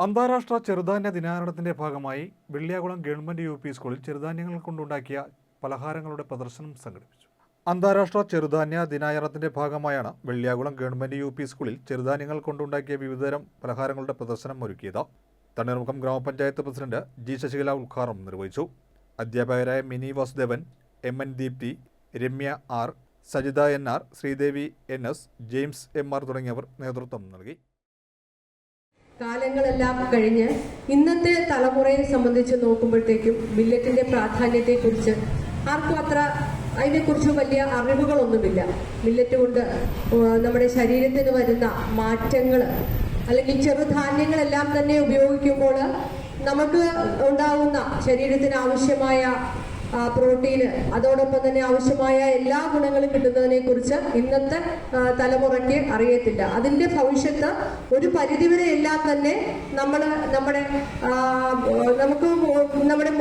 അന്താരാഷ്ട്ര ചെറുധാന്യ ദിനാചരണത്തിന്റെ ഭാഗമായി വെള്ളിയാകുളം ഗവൺമെന്റ് യു.പി. സ്കൂളിൽ ചെറുധാന്യങ്ങൾ കൊണ്ടുണ്ടാക്കിയ പലഹാരങ്ങളുടെ പ്രദർശനം സംഘടിപ്പിച്ചു. അന്താരാഷ്ട്ര ചെറുധാന്യ ദിനാചരണത്തിന്റെ ഭാഗമായാണ് വെള്ളിയാകുളം ഗവൺമെന്റ് യു.പി. സ്കൂളിൽ ചെറുധാന്യങ്ങൾ കൊണ്ടുണ്ടാക്കിയ വിവിധതരം പലഹാരങ്ങളുടെ പ്രദർശനം ഒരുക്കിയത്. തണ്ണീർമുക്കം ഗ്രാമപഞ്ചായത്ത് പ്രസിഡന്റ് ജി ശശികല ഉദ്ഘാടനം നിർവഹിച്ചു. അധ്യാപകരായ Mini Vasudevan, M N. Deepthi, Ramya R, Sajitha N R, Sridevi N S, James M R തുടങ്ങിയവർ നേതൃത്വം നൽകി. കാലങ്ങളെല്ലാം കഴിഞ്ഞ് ഇന്നത്തെ തലമുറയെ സംബന്ധിച്ച് നോക്കുമ്പോഴത്തേക്കും മില്ലറ്റിന്റെ പ്രാധാന്യത്തെക്കുറിച്ച് ആർക്കും അതിനെക്കുറിച്ച് വലിയ അറിവുകളൊന്നുമില്ല. മില്ലറ്റ് കൊണ്ട് നമ്മുടെ ശരീരത്തിന് വരുന്ന മാറ്റങ്ങൾ അല്ലെങ്കിൽ ചെറുധാന്യങ്ങളെല്ലാം തന്നെ ഉപയോഗിക്കുമ്പോൾ നമുക്ക് ഉണ്ടാകുന്ന ശരീരത്തിന് ആവശ്യമായ പ്രോട്ടീന്, അതോടൊപ്പം തന്നെ ആവശ്യമായ എല്ലാ ഗുണങ്ങളും കിട്ടുന്നതിനെ കുറിച്ച് ഇന്നത്തെ തലമുറയ്ക്ക് അറിയത്തില്ല. അതിന്റെ ഭവിഷ്യത്ത് ഒരു പരിധിവരെ എല്ലാം തന്നെ നമ്മുടെ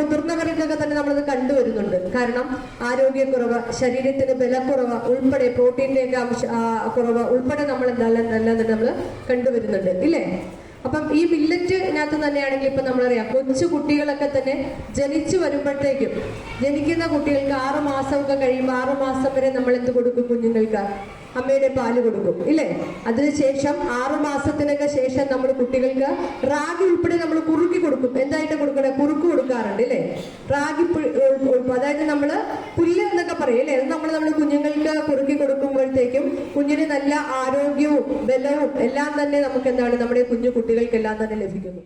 മുതിർന്നവർക്കൊക്കെ തന്നെ നമ്മളത് കണ്ടുവരുന്നുണ്ട്. കാരണം ആരോഗ്യക്കുറവ്, ശരീരത്തിന് ബലക്കുറവ് ഉൾപ്പെടെ, പ്രോട്ടീനിന്റെയൊക്കെ കുറവ് ഉൾപ്പെടെ നമ്മൾ നമ്മൾ കണ്ടുവരുന്നുണ്ട്, ഇല്ലേ? അപ്പം ഈ മില്ലറ്റിനകത്ത് തന്നെയാണെങ്കിൽ ഇപ്പൊ നമ്മളറിയാം, കൊച്ചു കുട്ടികളൊക്കെ തന്നെ ജനിച്ചു വരുമ്പോഴത്തേക്കും, ജനിക്കുന്ന കുട്ടികൾക്ക് 6 മാസമൊക്കെ കഴിയുമ്പോൾ 6 മാസം വരെ നമ്മൾ എന്ത് കൊടുക്കും? കുഞ്ഞുങ്ങൾക്ക് അമ്മയുടെ പാല് കൊടുക്കും, ഇല്ലേ? അതിനുശേഷം 6 മാസത്തിനൊക്കെ ശേഷം നമ്മൾ കുട്ടികൾക്ക് റാഗി ഉൾപ്പെടെ നമ്മൾ കുറുക്കി കൊടുക്കും. എന്തായിട്ട് കൊടുക്കണേ? കുറുക്ക് കൊടുക്കാറുണ്ട്, ഇല്ലേ? റാഗി, അതായത് നമ്മൾ പുല്ല് എന്നൊക്കെ പറയും, അല്ലേ? അത് നമ്മൾ കുഞ്ഞുങ്ങൾക്ക് കുറുക്കി കൊടുക്കുമ്പോഴത്തേക്കും കുഞ്ഞിന് നല്ല ആരോഗ്യവും ബലവും എല്ലാം തന്നെ നമുക്ക് എന്താണ്, നമ്മുടെ കുഞ്ഞു കുട്ടികൾക്കെല്ലാം തന്നെ ലഭിക്കുന്നു.